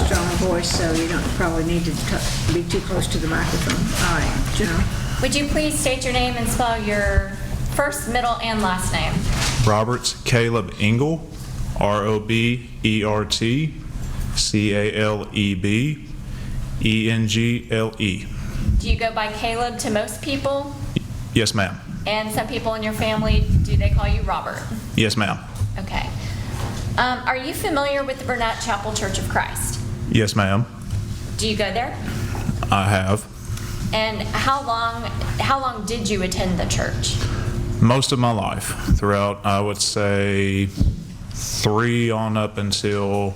Strong voice, so you don't probably need to be too close to the microphone. All right, General. Would you please state your name and spell your first, middle, and last name? Roberts Caleb Engle, RobertCaleb Engle. Do you go by Caleb to most people? Yes, ma'am. And some people in your family, do they call you Robert? Yes, ma'am. Okay. Are you familiar with the Burnett Chapel Church of Christ? Yes, ma'am. Do you go there? I have. And how long did you attend the church? Most of my life, throughout, I would say 3 on up until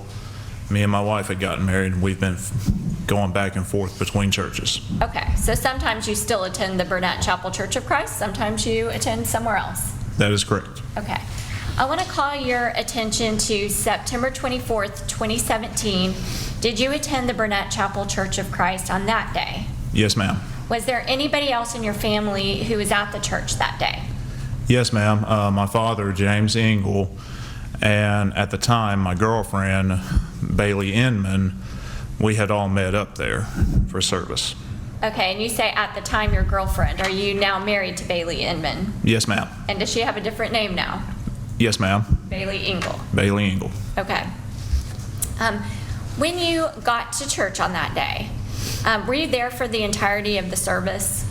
me and my wife had gotten married, and we've been going back and forth between churches. Okay, so sometimes you still attend the Burnett Chapel Church of Christ, sometimes you attend somewhere else. That is correct. Okay. I want to call your attention to September 24th, 2017. Did you attend the Burnett Chapel Church of Christ on that day? Yes, ma'am. Was there anybody else in your family who was at the church that day? Yes, ma'am. My father, James Engle, and at the time, my girlfriend, Bailey Inman, we had all met up there for service. Okay, and you say at the time your girlfriend. Are you now married to Bailey Inman? Yes, ma'am. And does she have a different name now? Yes, ma'am. Bailey Engle. Bailey Engle. Okay. When you got to church on that day, were you there for the entirety of the service?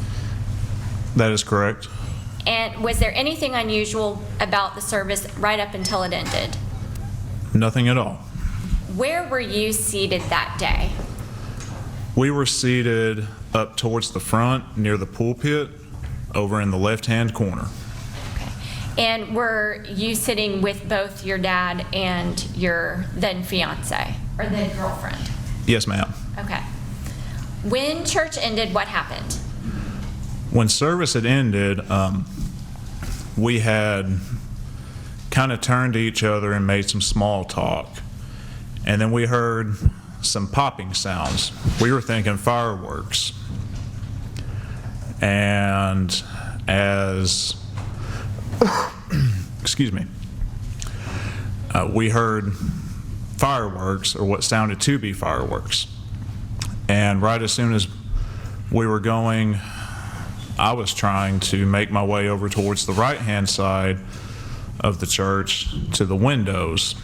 That is correct. And was there anything unusual about the service right up until it ended? Nothing at all. Where were you seated that day? We were seated up towards the front near the pulpit over in the left-hand corner. Okay. And were you sitting with both your dad and your then fiance or then girlfriend? Yes, ma'am. Okay. When church ended, what happened? When service had ended, we had kind of turned to each other and made some small talk. And then we heard some popping sounds. We were thinking fireworks. And as, excuse me, we heard fireworks, or what sounded to be fireworks. And right as soon as we were going, I was trying to make my way over towards the right-hand side of the church to the windows.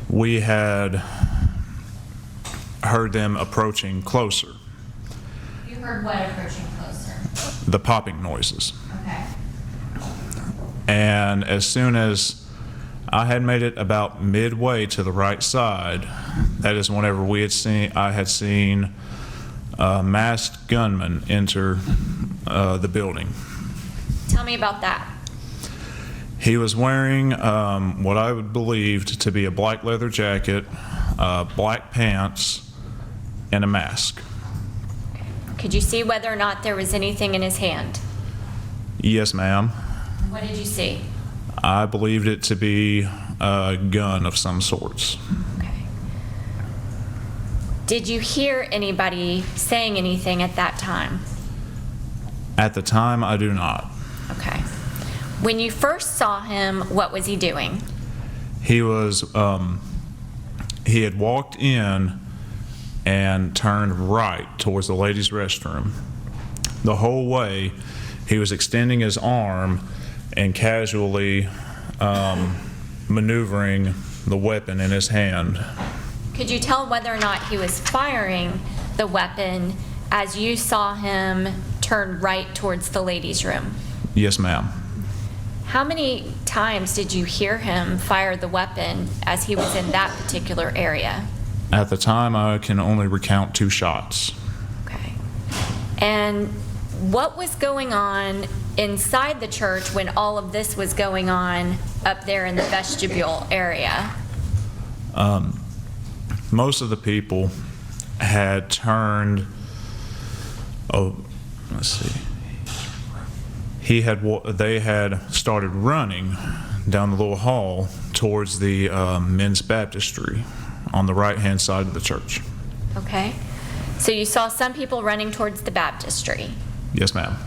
We had heard them approaching closer. You heard what approaching closer? The popping noises. Okay. And as soon as I had made it about midway to the right side, that is whenever I had seen a masked gunman enter the building. Tell me about that. He was wearing what I would believe to be a black leather jacket, black pants, and a mask. Could you see whether or not there was anything in his hand? Yes, ma'am. What did you see? I believed it to be a gun of some sorts. Okay. Did you hear anybody saying anything at that time? At the time, I do not. Okay. When you first saw him, what was he doing? He was, he had walked in and turned right towards the ladies' restroom. The whole way, he was extending his arm and casually maneuvering the weapon in his hand. Could you tell whether or not he was firing the weapon as you saw him turn right towards the ladies' room? Yes, ma'am. How many times did you hear him fire the weapon as he was in that particular area? At the time, I can only recount 2 shots. Okay. And what was going on inside the church when all of this was going on up there in the vestibule area? Most of the people had turned, they had started running down the little hall towards the men's baptistry on the right-hand side of the church. Okay. So you saw some people running towards the baptistry. Yes, ma'am.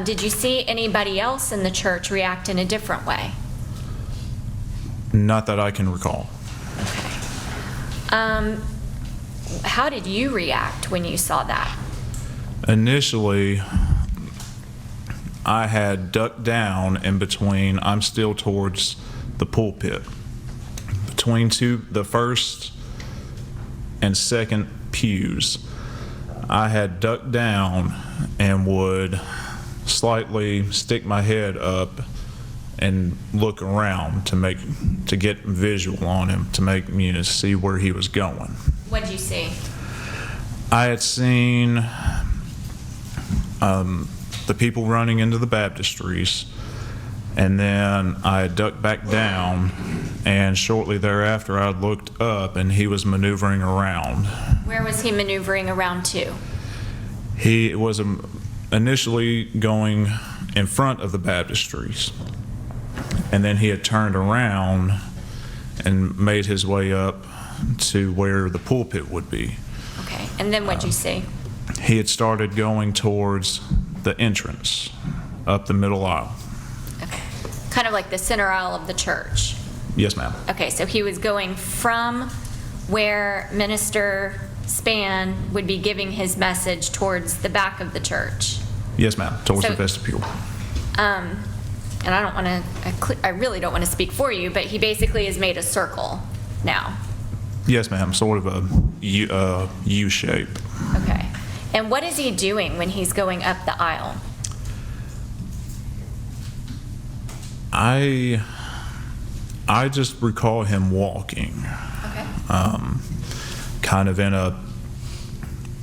Did you see anybody else in the church react in a different way? Not that I can recall. How did you react when you saw that? Initially, I had ducked down in between, I'm still towards the pulpit, between the first and second pews. I had ducked down and would slightly stick my head up and look around to get visual on him, to make me see where he was going. What did you see? I had seen the people running into the baptistries, and then I had ducked back down, and shortly thereafter I looked up and he was maneuvering around. Where was he maneuvering around to? He was initially going in front of the baptistries, and then he had turned around and made his way up to where the pulpit would be. Okay, and then what'd you see? He had started going towards the entrance, up the middle aisle. Okay, kind of like the center aisle of the church. Yes, ma'am. Okay, so he was going from where Minister Spann would be giving his message towards the back of the church. Yes, ma'am, towards So- the vestibule. And I really don't want to speak for you, but he basically has made a circle now. Yes, ma'am, sort of a U shape. Okay. And what is he doing when he's going up the aisle? I just recall him walking, Okay. kind of in a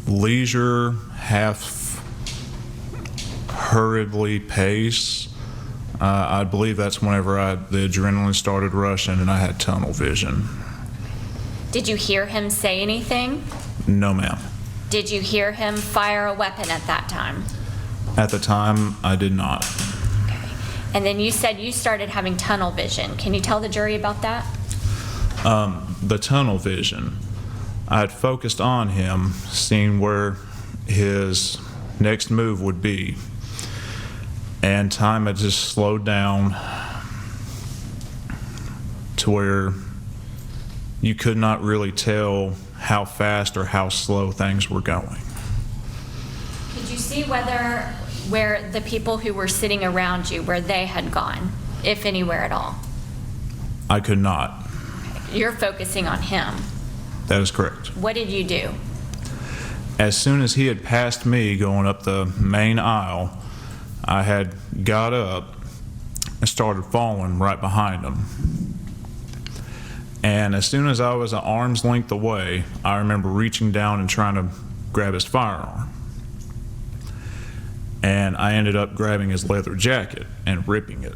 leisure, half hurriedly pace. I believe that's whenever the adrenaline started rushing and I had tunnel vision. Did you hear him say anything? No, ma'am. Did you hear him fire a weapon at that time? At the time, I did not. Okay. And then you said you started having tunnel vision. Can you tell the jury about that? The tunnel vision, I had focused on him, seeing where his next move would be, and time had just slowed down to where you could not really tell how fast or how slow things were going. Could you see where the people who were sitting around you, where they had gone, if anywhere at all? I could not. You're focusing on him. That is correct. What did you do? As soon as he had passed me going up the main aisle, I had got up and started following right behind him. And as soon as I was an arm's length away, I remember reaching down and trying to grab his firearm. And I ended up grabbing his leather jacket and ripping it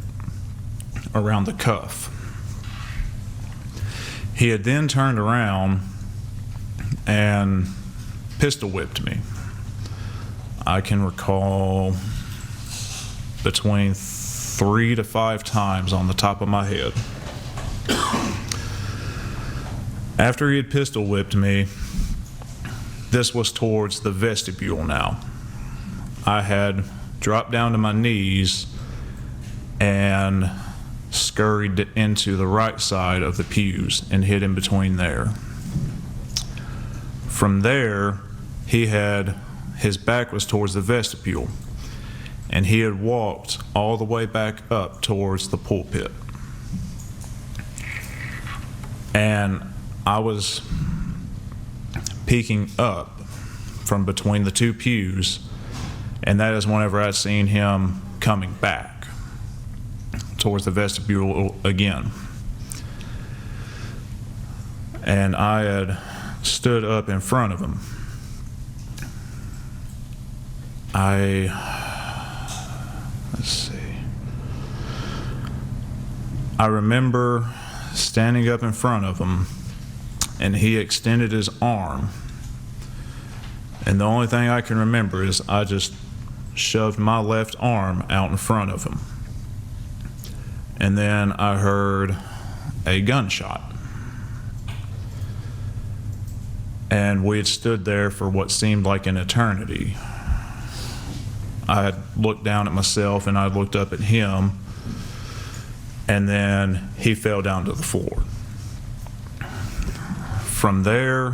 around the cuff. He had then turned around and pistol whipped me. I can recall between 3 to 5 times on the top of my head. After he had pistol whipped me, this was towards the vestibule now. I had dropped down to my knees and scurried into the right side of the pews and hid in between there. From there, his back was towards the vestibule, and he had walked all the way back up towards the pulpit. And I was peeking up from between the two pews, and that is whenever I'd seen him coming back towards the vestibule again. And I had stood up in front of him. Let's see. I remember standing up in front of him, and he extended his arm. And the only thing I can remember is I just shoved my left arm out in front of him. And then I heard a gunshot. And we had stood there for what seemed like an eternity. I had looked down at myself and I looked up at him, and then he fell down to the floor. From there,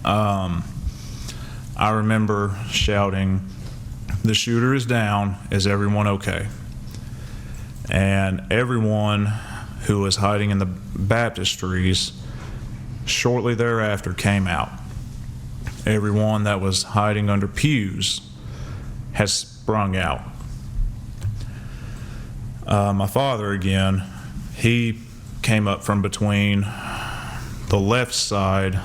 I remember shouting, "The shooter is down. Is everyone okay?" And everyone who was hiding in the baptistries shortly thereafter came out. Everyone that was hiding under pews has sprung out. My father, again, he came up from between the left side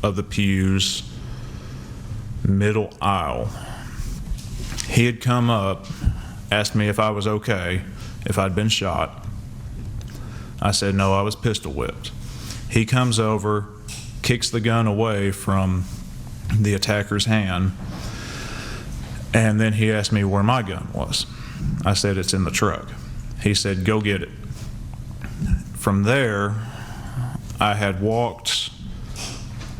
of the pews, middle aisle. He had come up, asked me if I was okay, if I'd been shot. I said no, I was pistol whipped. He comes over, kicks the gun away from the attacker's hand, and then he asked me where my gun was. I said, "It's in the truck." He said, "Go get it." From there, I had walked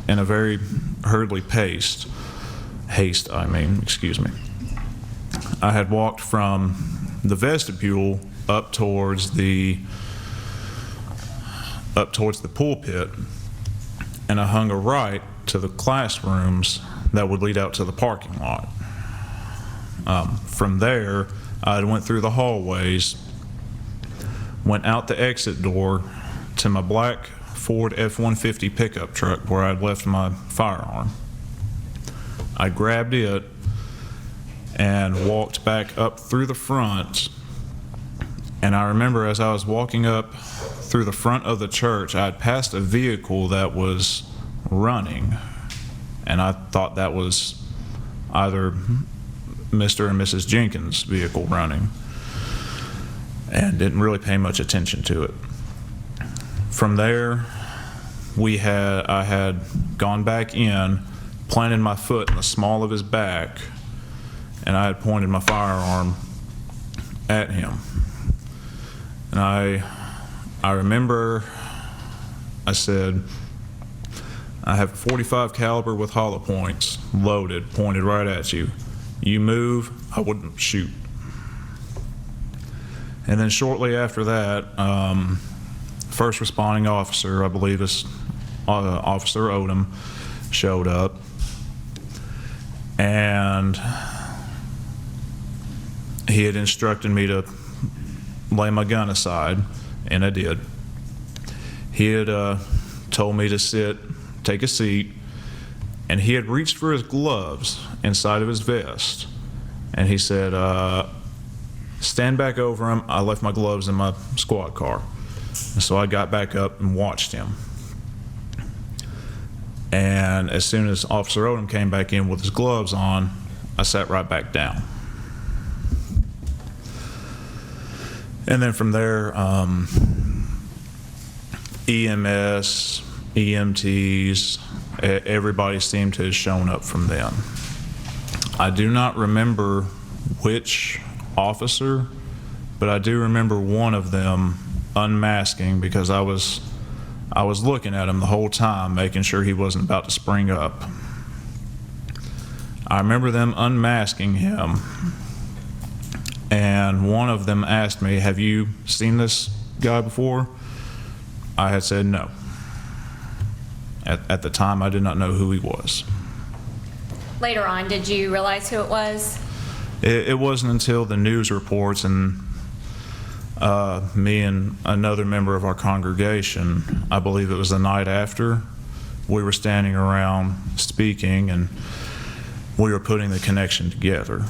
in a very hurriedly haste, I had walked from the vestibule up towards the pulpit, and I hung a right to the classrooms that would lead out to the parking lot. From there, I went through the hallways, went out the exit door to my black Ford F-150 pickup truck where I'd left my firearm. I grabbed it and walked back up through the front, and I remember as I was walking up through the front of the church, I had passed a vehicle that was running, and I thought that was either Mr. and Mrs. Jenkins' vehicle running, and didn't really pay much attention to it. From there, I had gone back in, planted my foot in the small of his back, and I had pointed my firearm at him. And I remember I said, "I have a .45 caliber with hollow points loaded, pointed right at you. You move, I wouldn't shoot." And then shortly after that, first responding officer, I believe it's Officer Odom, showed up, and he had instructed me to lay my gun aside, and I did. He had told me to sit, take a seat, and he had reached for his gloves inside of his vest, and he said, "Stand back over him." I left my gloves in my squad car, and so I got back up and watched him. And as soon as Officer Odom came back in with his gloves on, I sat right back down. And then from there, EMS, EMTs, everybody seemed to have shown up from then. I do not remember which officer, but I do remember one of them unmasking, because I was looking at him the whole time, making sure he wasn't about to spring up. I remember them unmasking him, and one of them asked me, "Have you seen this guy before?" I had said no. At the time, I did not know who he was. Later on, did you realize who it was? It wasn't until the news reports and me and another member of our congregation, I believe it was the night after, we were standing around speaking, and we were putting the connection together.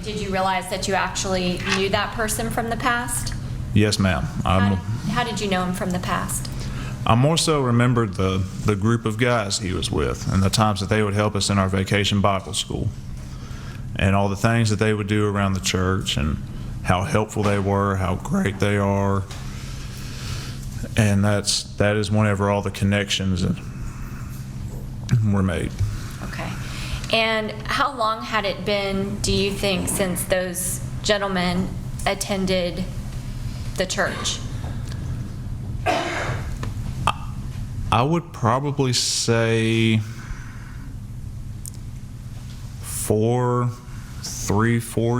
Did you realize that you actually knew that person from the past? Yes, ma'am. How did you know him from the past? I more so remembered the group of guys he was with, and the times that they would help us in our vacation Bible school, and all the things that they would do around the church, and how helpful they were, how great they are. And that is whenever all the connections were made. Okay. And how long had it been, do you think, since those gentlemen attended the church? I would probably say 4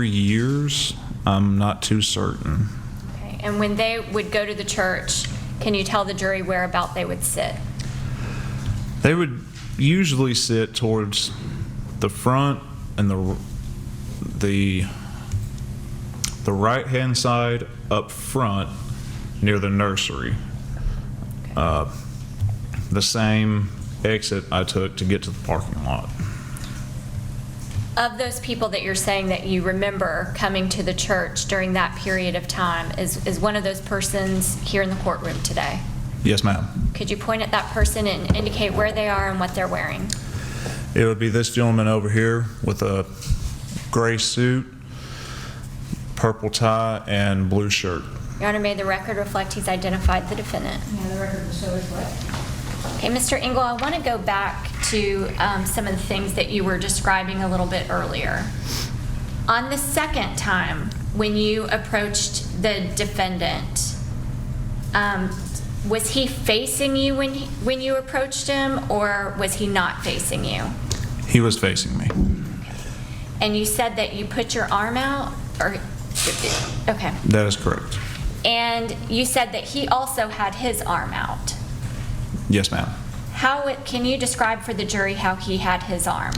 years. I'm not too certain. Okay. And when they would go to the church, can you tell the jury whereabout they would sit? They would usually sit towards the front and the right-hand side up front near the nursery. The same exit I took to get to the parking lot. Of those people that you're saying that you remember coming to the church during that period of time, is one of those persons here in the courtroom today? Yes, ma'am. Could you point at that person and indicate where they are and what they're wearing? It would be this gentleman over here with a gray suit, purple tie, and blue shirt. Your Honor, may the record reflect he's identified the defendant. Yeah, the record will so reflect. Okay, Mr. Engle, I want to go back to some of the things that you were describing a little bit earlier. On the second time, when you approached the defendant, was he facing you when you approached him, or was he not facing you? He was facing me. And you said that you put your arm out, or, okay. That is correct. And you said that he also had his arm out. Yes, ma'am. Can you describe for the jury how he had his arm?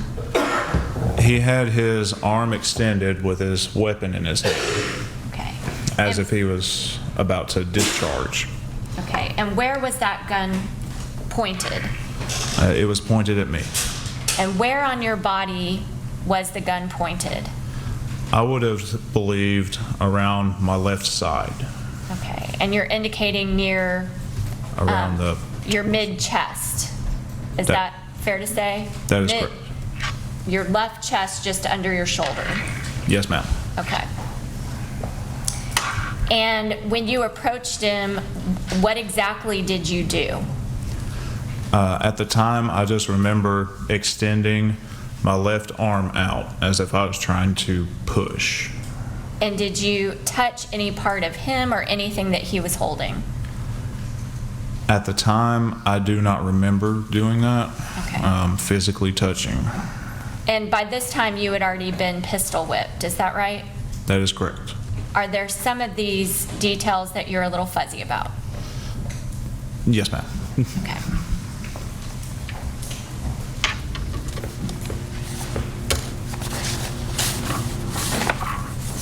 He had his arm extended with his weapon in his hand, Okay. as if he was about to discharge. Okay, and where was that gun pointed? It was pointed at me. And where on your body was the gun pointed? I would have believed around my left side, Okay, and you're indicating near around your mid-chest. Is that fair to say? That is correct. Your left chest just under your shoulder. Yes, ma'am. Okay. And when you approached him, what exactly did you do? At the time, I just remember extending my left arm out as if I was trying to push. And did you touch any part of him or anything that he was holding? At the time, I do not remember doing that, Okay. physically touching. And by this time, you had already been pistol whipped, is that right? That is correct. Are there some of these details that you're a little fuzzy about? Yes, ma'am. Okay.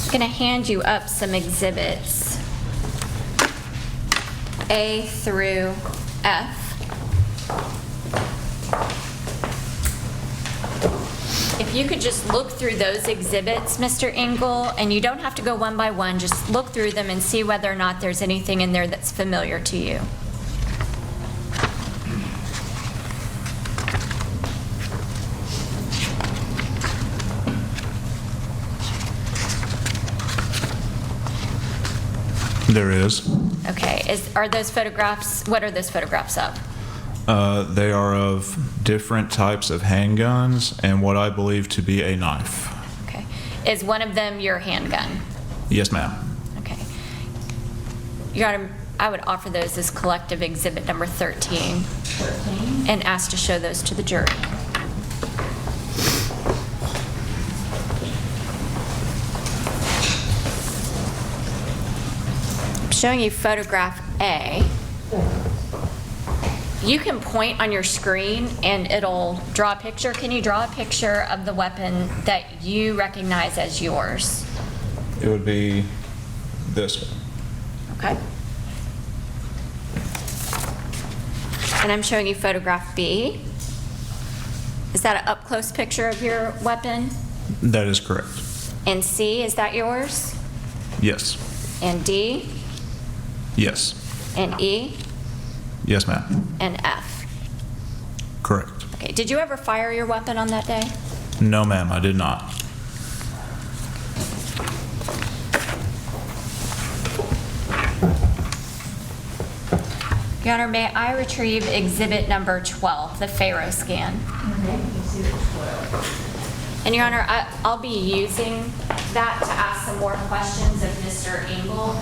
I'm going to hand you up some exhibits, A through F. If you could just look through those exhibits, Mr. Engle, and you don't have to go one by one, just look through them and see whether or not there's anything in there that's familiar to you. There is. Okay, are those photographs, what are those photographs of? They are of different types of handguns and what I believe to be a knife. Okay. Is one of them your handgun? Yes, ma'am. Okay. Your Honor, I would offer those as collective exhibit number 13 and ask to show those to the jury. I'm showing you photograph A. You can point on your screen and it'll draw a picture. Can you draw a picture of the weapon that you recognize as yours? It would be this one. Okay. And I'm showing you photograph B. Is that an up-close picture of your weapon? That is correct. And C, is that yours? Yes. And D? Yes. And E? Yes, ma'am. And F? Correct. Okay, did you ever fire your weapon on that day? No, ma'am, I did not. Your Honor, may I retrieve exhibit number 12, the Pharaoh scan? And Your Honor, I'll be using that to ask some more questions of Mr. Engle.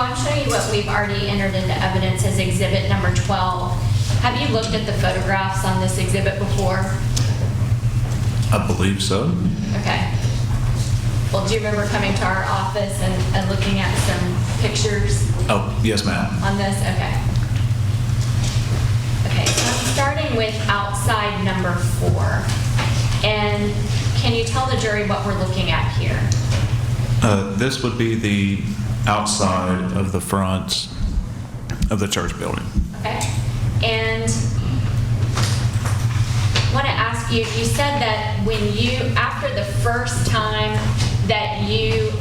I'm showing you what we've already entered into evidence as exhibit number 12. Have you looked at the photographs on this exhibit before? I believe so. Okay. Well, do you remember coming to our office and looking at some pictures Oh, yes, ma'am. on this? Okay. Okay, so I'm starting with outside number 4. And can you tell the jury what we're looking at here? This would be the outside of the front of the church building. Okay. And I want to ask you, you said that after the first time that you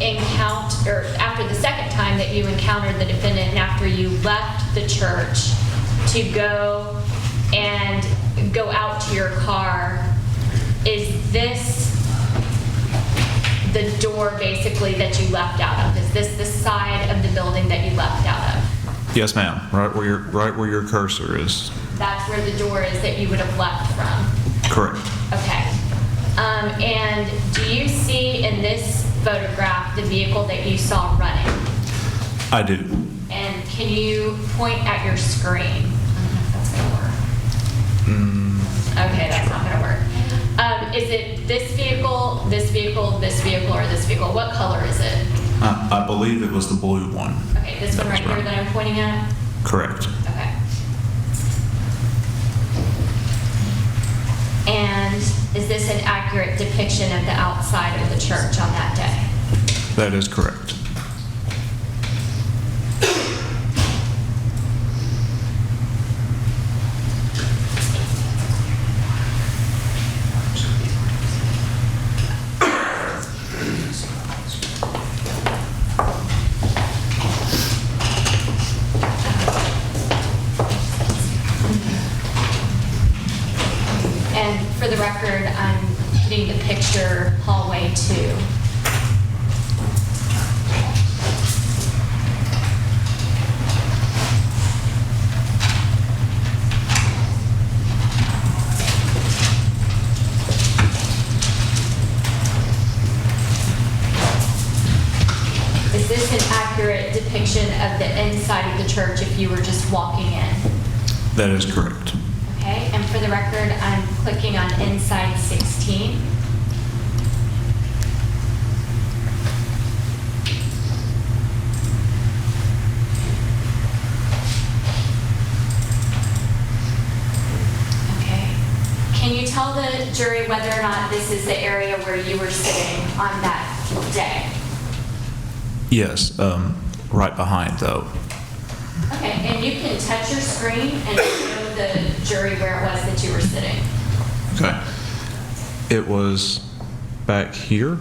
or after the second time that you encountered the defendant and after you left the church to go out to your car, is this the door basically that you left out of? Is this the side of the building that you left out of? Yes, ma'am. Right where your cursor is. That's where the door is that you would have left from? Correct. Okay. And do you see in this photograph the vehicle that you saw running? I do. And can you point at your screen? I don't know if that's going to work. Okay, that's not going to work. Is it this vehicle, this vehicle, this vehicle, or this vehicle? What color is it? I believe it was the blue one. Okay, this one right here that I'm pointing at? Correct. Okay. And is this an accurate depiction of the outside of the church on that day? That is correct. And for the record, I'm putting the picture hallway 2. Is this an accurate depiction of the inside of the church if you were just walking in? That is correct. Okay, and for the record, I'm clicking on inside 16. Okay. Can you tell the jury whether or not this is the area where you were sitting on that day? Yes, right behind though. Okay, and you can touch your screen and show the jury where it was that you were sitting. Okay. It was back here.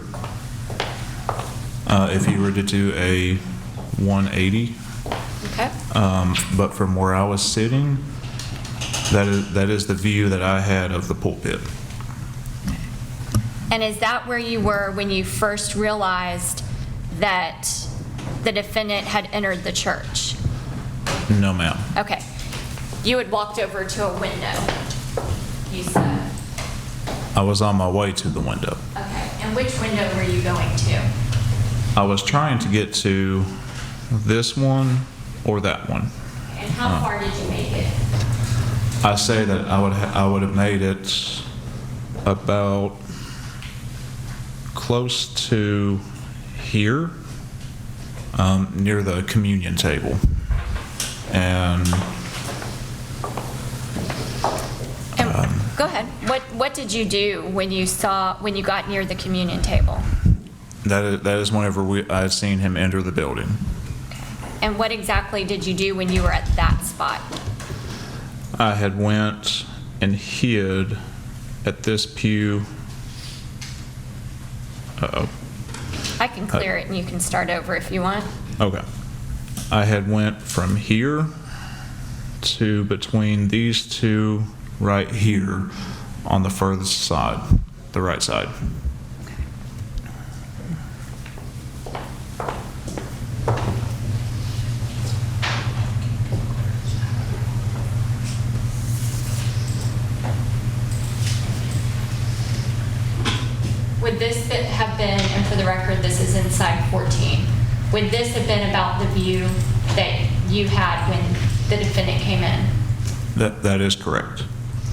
If you were to do a 180, Okay. but from where I was sitting, that is the view that I had of the pulpit. And is that where you were when you first realized that the defendant had entered the church? No, ma'am. Okay. You had walked over to a window, you said. I was on my way to the window. Okay. And which window were you going to? I was trying to get to this one or that one. And how far did you make it? I say that I would have made it about close to here, near the communion table. And go ahead. What did you do when you got near the communion table? that is whenever I had seen him enter the building. And what exactly did you do when you were at that spot? I had went and hid at this pew. Uh-oh. I can clear it and you can start over if you want. Okay. I had went from here to between these two right here on the furthest side, the right side. Would this have been, and for the record, this is inside 14, Would this have been about the view that you had when the defendant came in? That is correct.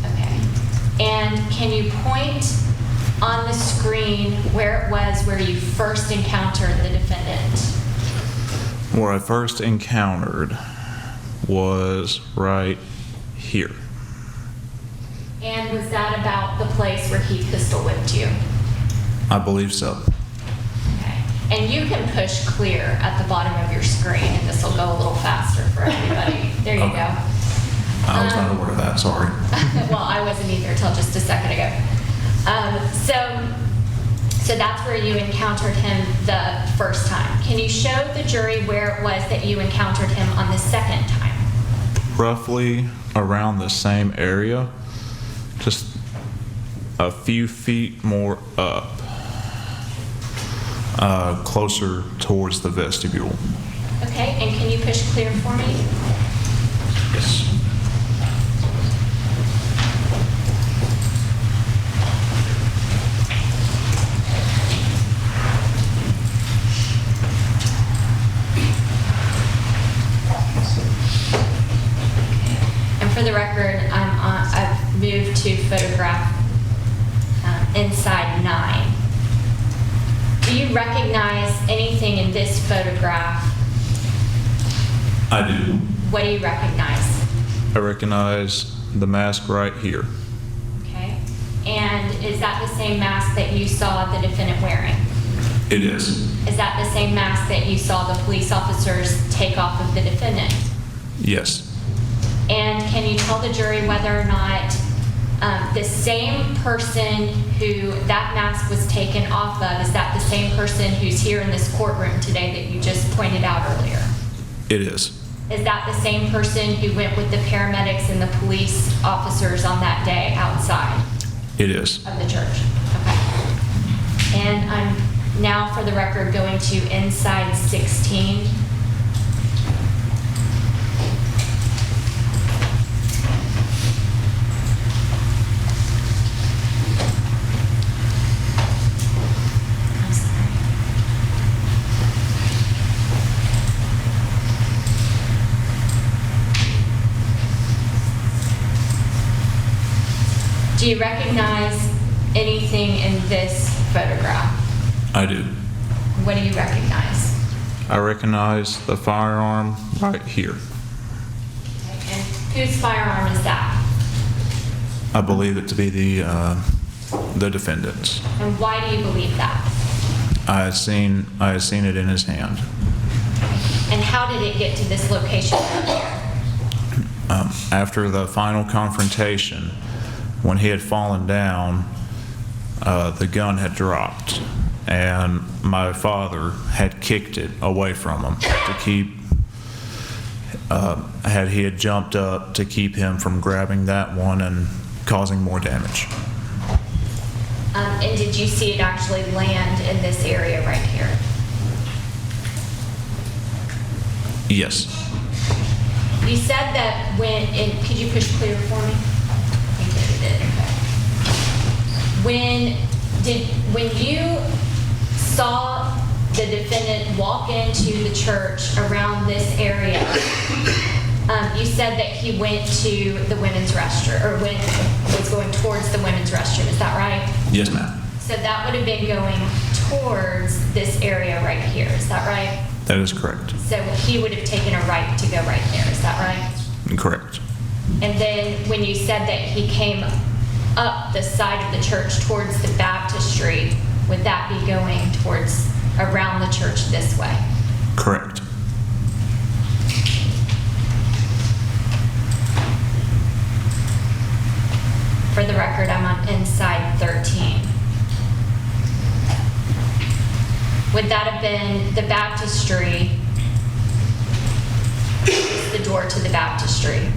Okay. And can you point on the screen where it was where you first encountered the defendant? Where I first encountered was right here. And was that about the place where he pistol whipped you? I believe so. Okay. And you can push clear at the bottom of your screen, and this will go a little faster for everybody. There you Okay. go. I was not aware of that, sorry. Well, I wasn't either until just a second ago. So that's where you encountered him the first time. Can you show the jury where it was that you encountered him on the second time? Roughly around the same area, just a few feet more up, closer towards the vestibule. Okay, and can you push clear for me? Yes. And for the record, I've moved to photograph inside 9. Do you recognize anything in this photograph? I do. What do you recognize? I recognize the mask right here. Okay. And is that the same mask that you saw the defendant wearing? It is. Is that the same mask that you saw the police officers take off of the defendant? Yes. And can you tell the jury whether or not the same person who that mask was taken off of, is that the same person who's here in this courtroom today that you just pointed out earlier? It is. Is that the same person who went with the paramedics and the police officers on that day outside It is. of the church? Okay. And I'm now, for the record, going to inside 16. I'm sorry. Do you recognize anything in this photograph? I do. What do you recognize? I recognize the firearm right here. And whose firearm is that? I believe it to be the defendant's. And why do you believe that? I had seen it in his hand. And how did it get to this location right here? After the final confrontation, when he had fallen down, the gun had dropped, and my father had kicked it away from him to keep, he had jumped up to keep him from grabbing that one and causing more damage. And did you see it actually land in this area right here? Yes. You said that could you push clear for me? I think that you did, okay. When you saw the defendant walk into the church around this area, you said that he went to the women's restroom, or was going towards the women's restroom, is that right? Yes, ma'am. So that would have been going towards this area right here, is that right? That is correct. So he would have taken a right to go right there, is that right? Correct. And then when you said that he came up the side of the church towards the baptistry, would that be going towards around the church this way? Correct. For the record, I'm on inside 13. Would that have been the baptistry, the door to the baptistry?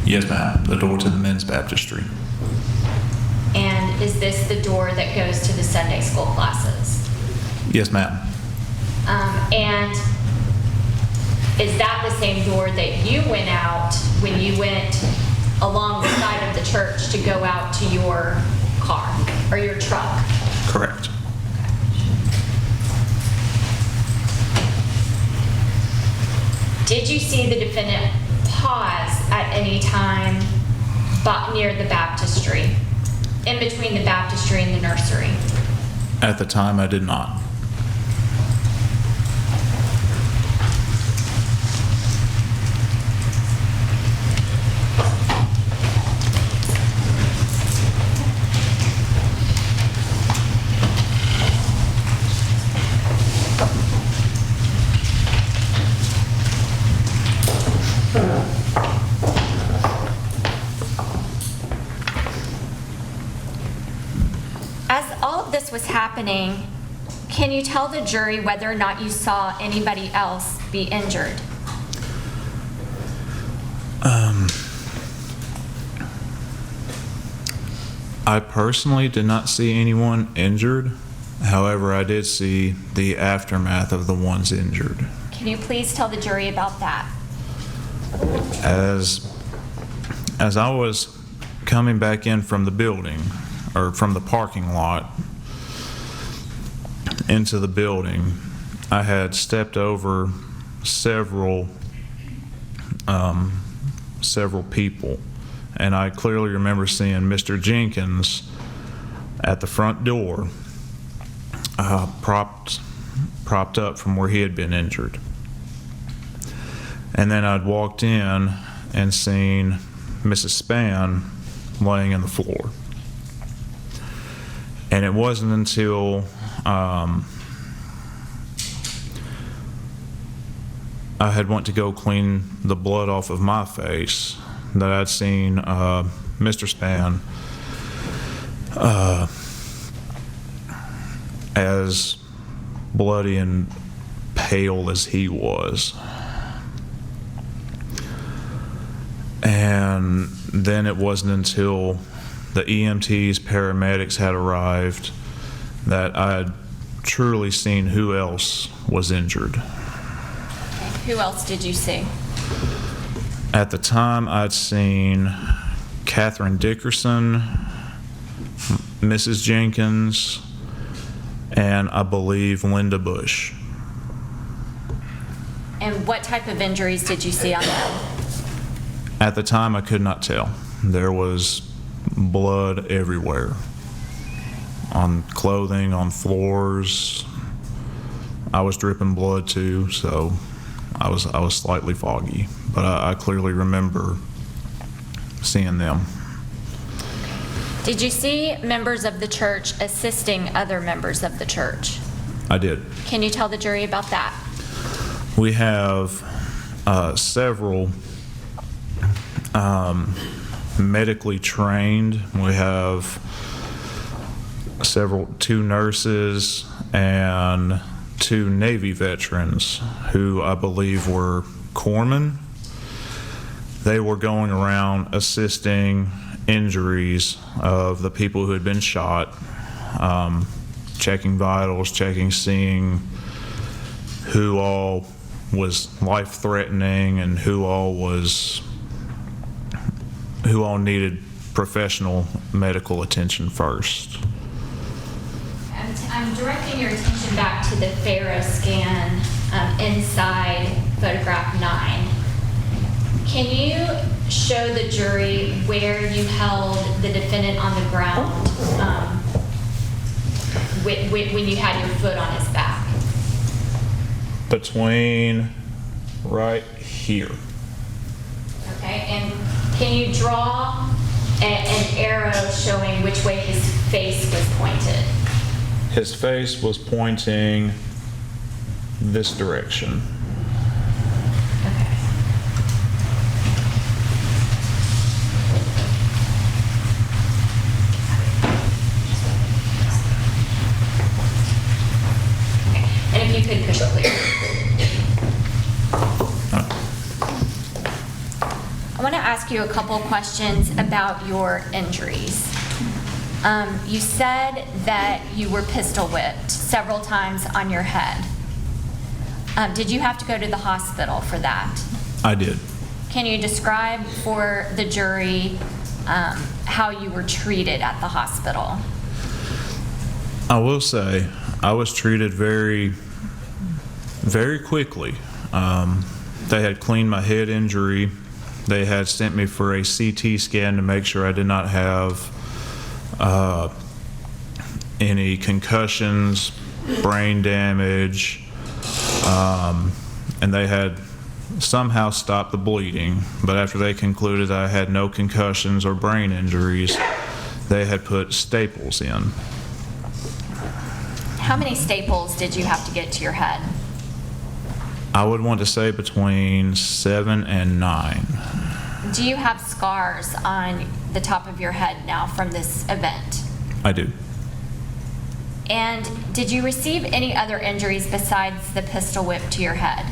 Yes, ma'am. The door to the men's baptistry. And is this the door that goes to the Sunday school classes? Yes, ma'am. And is that the same door that you went out when you went along the side of the church to go out to your car or your truck? Correct. Did you see the defendant pause at any time near the baptistry, in between the baptistry and the nursery? At the time, I did not. As all of this was happening, can you tell the jury whether or not you saw anybody else be injured? I personally did not see anyone injured. However, I did see the aftermath of the ones injured. Can you please tell the jury about that? As I was coming back in from the building, or from the parking lot into the building, I had stepped over several people, and I clearly remember seeing Mr. Jenkins at the front door, propped up from where he had been injured. And then I'd walked in and seen Mrs. Spann laying on the floor. And it wasn't until I had went to go clean the blood off of my face that I'd seen Mr. Spann as bloody and pale as he was. And then it wasn't until the EMTs, paramedics had arrived that I had truly seen who else was injured. Who else did you see? At the time, I'd seen Catherine Dickerson, Mrs. Jenkins, and I believe Linda Bush. And what type of injuries did you see on them? At the time, I could not tell. There was blood everywhere, on clothing, on floors. I was dripping blood too, so I was slightly foggy, but I clearly remember seeing them. Did you see members of the church assisting other members of the church? I did. Can you tell the jury about that? We have several medically trained. We have two nurses and 2 Navy veterans who I believe were corpsmen. They were going around assisting injuries of the people who had been shot, checking vitals, seeing who all was life-threatening and who all needed professional medical attention first. I'm directing your attention back to the Pharaoh scan inside photograph 9. Can you show the jury where you held the defendant on the ground when you had your foot on his back? Between right here. Okay, and can you draw an arrow showing which way his face was pointed? His face was pointing this direction. Okay. And if you could push it clear. I want to ask you a couple questions about your injuries. You said that you were pistol whipped several times on your head. Did you have to go to the hospital for that? I did. Can you describe for the jury how you were treated at the hospital? I will say I was treated very, very quickly. They had cleaned my head injury. They had sent me for a CT scan to make sure I did not have any concussions, brain damage, and they had somehow stopped the bleeding. But after they concluded I had no concussions or brain injuries, they had put staples in. How many staples did you have to get to your head? I would want to say between 7 and 9. Do you have scars on the top of your head now from this event? I do. And did you receive any other injuries besides the pistol whip to your head?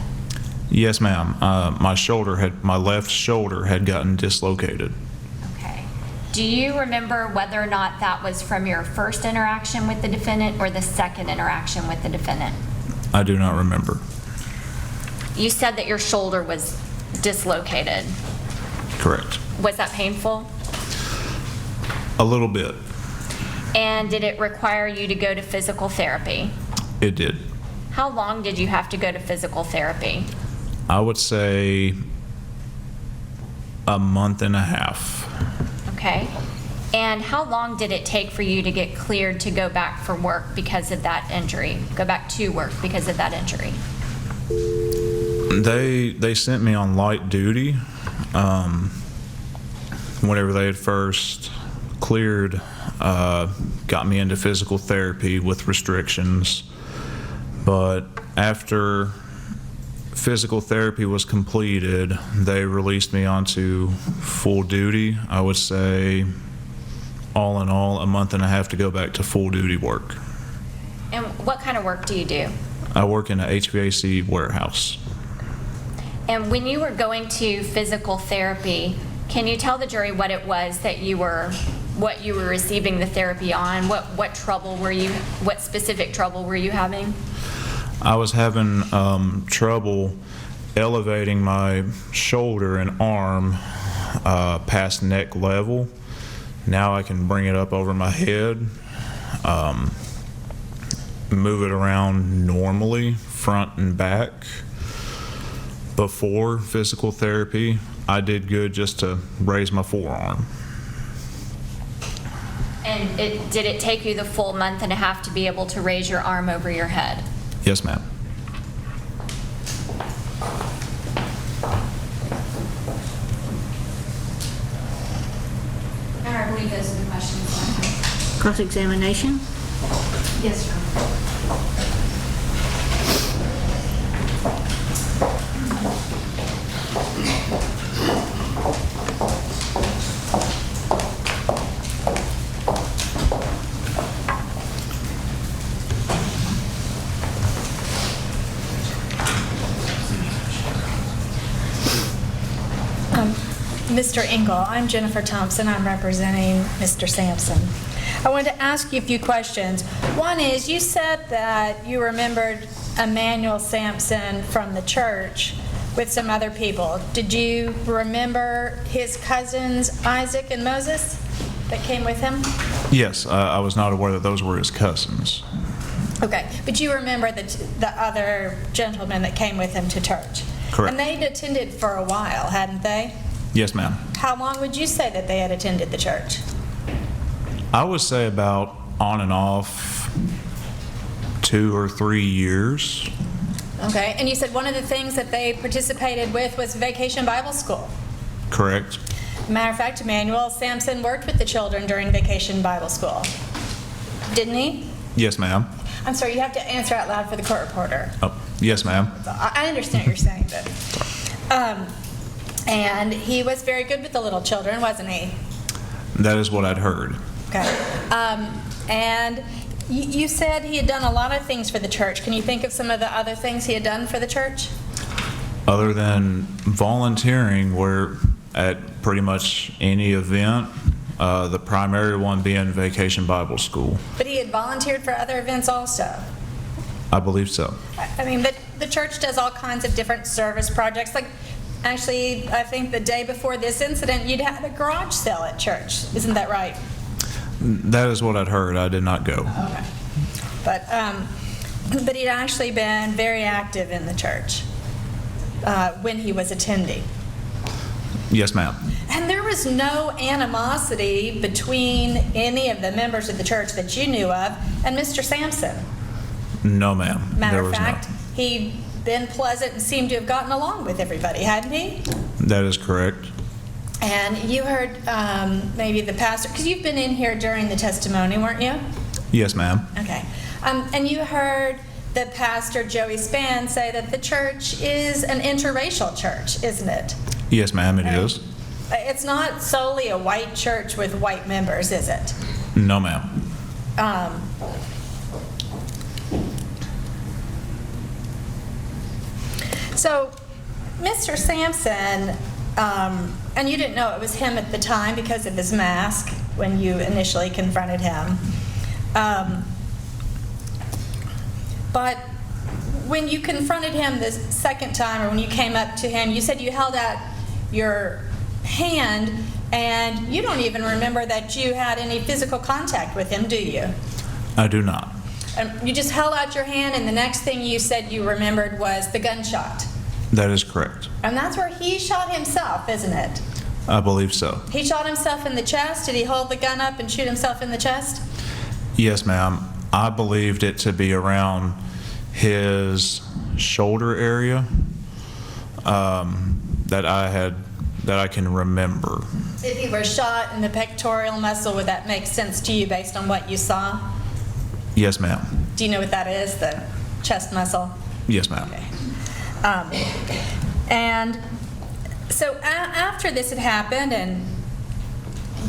Yes, ma'am. My left shoulder had gotten dislocated. Okay. Do you remember whether or not that was from your first interaction with the defendant or the second interaction with the defendant? I do not remember. You said that your shoulder was dislocated. Correct. Was that painful? A little bit. And did it require you to go to physical therapy? It did. How long did you have to go to physical therapy? I would say a month and a half. Okay. And how long did it take for you to get cleared to go back for work because of that injury? Go back to work because of that injury? They sent me on light duty whenever they had first cleared, got me into physical therapy with restrictions. But after physical therapy was completed, they released me onto full duty. I would say, all in all, a month and a half to go back to full duty work. And what kind of work do you do? I work in a HVAC warehouse. And when you were going to physical therapy, can you tell the jury what it was that what you were receiving the therapy on? What specific trouble were you having? I was having trouble elevating my shoulder and arm past neck level. Now I can bring it up over my head, move it around normally, front and back. Before physical therapy, I did good just to raise my forearm. And did it take you the full month and a half to be able to raise your arm over your head? Yes, ma'am. And I believe those are the questions. Cross-examination? Yes, Your Honor. Mr. Engle, I'm Jennifer Thompson. I'm representing Mr. Samson. I wanted to ask you a few questions. One is, you said that you remembered Emmanuel Samson from the church with some other people. Did you remember his cousins, Isaac and Moses, that came with him? Yes, I was not aware that those were his cousins. Okay, but you remember the other gentlemen that came with him to church? Correct. And they'd attended for a while, hadn't they? Yes, ma'am. How long would you say that they had attended the church? I would say about on and off 2 or 3 years. Okay, and you said one of the things that they participated with was Vacation Bible School. Correct. Matter of fact, Emmanuel Samson worked with the children during Vacation Bible School. Didn't he? Yes, ma'am. I'm sorry, you have to answer out loud for the court reporter. Oh, yes, ma'am. I understand what you're saying, but... and he was very good with the little children, wasn't he? That is what I'd heard. Okay. And you said he had done a lot of things for the church. Can you think of some of the other things he had done for the church? Other than volunteering, where at pretty much any event, the primary one being Vacation Bible School. But he had volunteered for other events also. I believe so. I mean, the church does all kinds of different service projects. Like, actually, I think the day before this incident, you'd had a garage sale at church. Isn't that right? That is what I'd heard. I did not go. Okay. But he'd actually been very active in the church. when he was attending. Yes, ma'am. And there was no animosity between any of the members of the church that you knew of and Mr. Samson. No, ma'am. Matter There of was fact, he'd been pleasant and seemed to have gotten along with everybody, hadn't he? That is correct. And you heard maybe the pastor, because you've been in here during the testimony, weren't you? Yes, ma'am. Okay. And you heard the pastor, Joey Spann, say that the church is an interracial church, isn't it? Yes, ma'am, it is. It's not solely a white church with white members, is it? No, ma'am. So, Mr. Samson, and you didn't know it was him at the time because of his mask when you initially confronted him. But when you confronted him the second time, or when you came up to him, you said you held out your hand, and you don't even remember that you had any physical contact with him, do you? I do not. You just held out your hand, and the next thing you said you remembered was the gunshot. That is correct. And that's where he shot himself, isn't it? I believe so. He shot himself in the chest. Did he hold the gun up and shoot himself in the chest? Yes, ma'am. I believed it to be around his shoulder area that I can remember. If he were shot in the pectoral muscle, would that make sense to you based on what you saw? Yes, ma'am. Do you know what that is, the chest muscle? Yes, ma'am. Okay. And so after this had happened and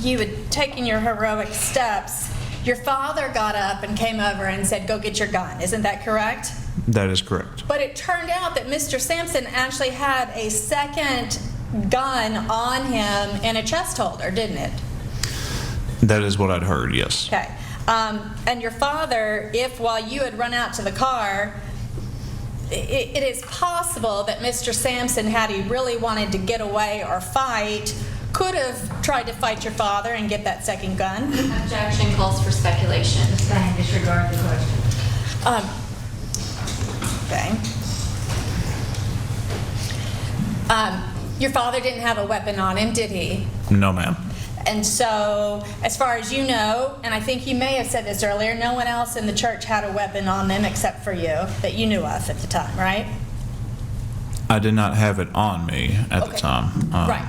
you had taken your heroic steps, your father got up and came over and said, "Go get your gun." Isn't that correct? That is correct. But it turned out that Mr. Samson actually had a second gun on him in a chest holder, didn't it? That is what I'd heard, yes. Okay. And your father, if while you had run out to the car, it is possible that Mr. Samson, had he really wanted to get away or fight, could have tried to fight your father and get that second gun. Objection calls for speculation. Saying disregard the question. Okay. Your father didn't have a weapon on him, did he? No, ma'am. And so, as far as you know, and I think you may have said this earlier, no one else in the church had a weapon on them except for you that you knew of at the time, right? I did not have it on me at the Okay. time. Right.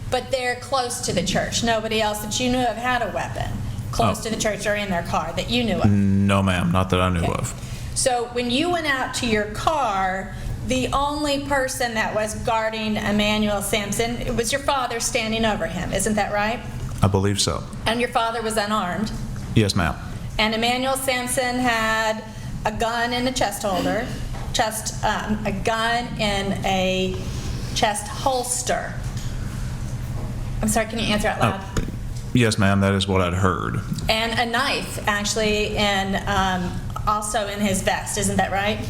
But they're close to the church. Nobody else that you knew of had a weapon close to the church or in their car that you knew of. No, ma'am, not that I knew Okay. of. So when you went out to your car, the only person that was guarding Emmanuel Samson, it was your father standing over him. Isn't that right? I believe so. And your father was unarmed. Yes, ma'am. And Emmanuel Samson had a gun in a chest holder, a gun in a chest holster. I'm sorry, can you answer out loud? Yes, ma'am, that is what I'd heard. And a knife, actually, and also in his vest. Isn't that right?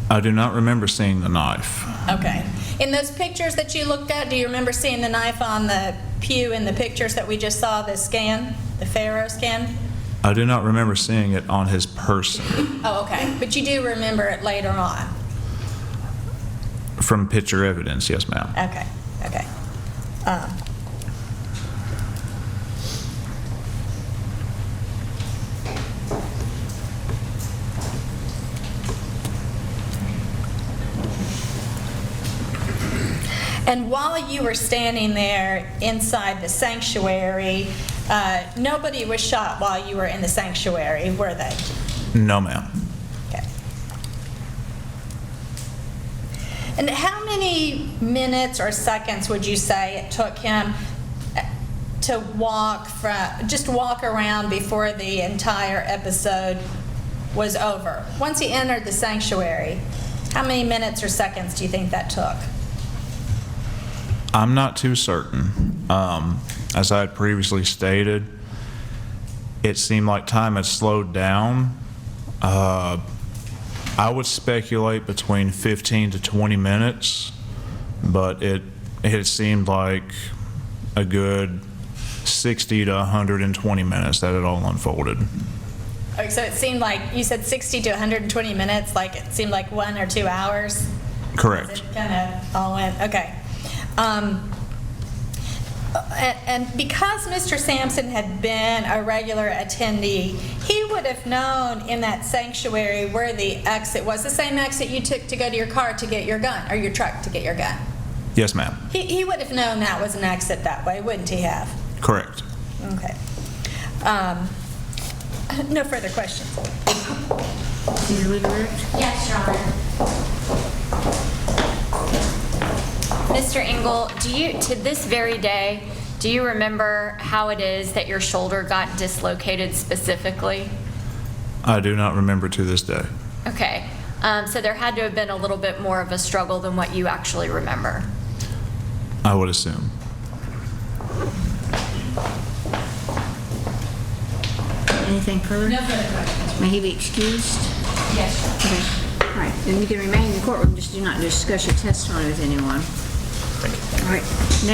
I do not remember seeing the knife. Okay. In those pictures that you looked at, do you remember seeing the knife on the pew in the pictures that we just saw, the scan, the Pharaoh scan? I do not remember seeing it on his person. Oh, okay. But you do remember it later on? From picture evidence, yes, ma'am. Okay, okay. And while you were standing there inside the sanctuary, nobody was shot while you were in the sanctuary, were they? No, ma'am. Okay. And how many minutes or seconds would you say it took him to just walk around before the entire episode was over? Once he entered the sanctuary, how many minutes or seconds do you think that took? I'm not too certain. As I had previously stated, it seemed like time had slowed down. I would speculate between 15 to 20 minutes, but it seemed like a good 60 to 120 minutes that it all unfolded. Okay, so it seemed like, you said 60 to 120 minutes, like it seemed like 1 or 2 hours? Correct. It kind of all went, okay. And because Mr. Sampson had been a regular attendee, he would have known in that sanctuary where the exit was, the same exit you took to go to your car to get your gun, or your truck to get your gun. Yes, ma'am. He would have known that was an exit that way, wouldn't he have? Correct. Okay. No further questions. Did you read it? Yes, Your Honor. Mr. Engle, to this very day, do you remember how it is that your shoulder got dislocated specifically? I do not remember to this day. Okay, so there had to have been a little bit more of a struggle than what you actually remember. I would assume. Anything further? No further questions. May he be excused? Yes, Your Honor. Okay. All right, then you can remain in the courtroom, just do not discuss your testimony with anyone. Thank you. All right.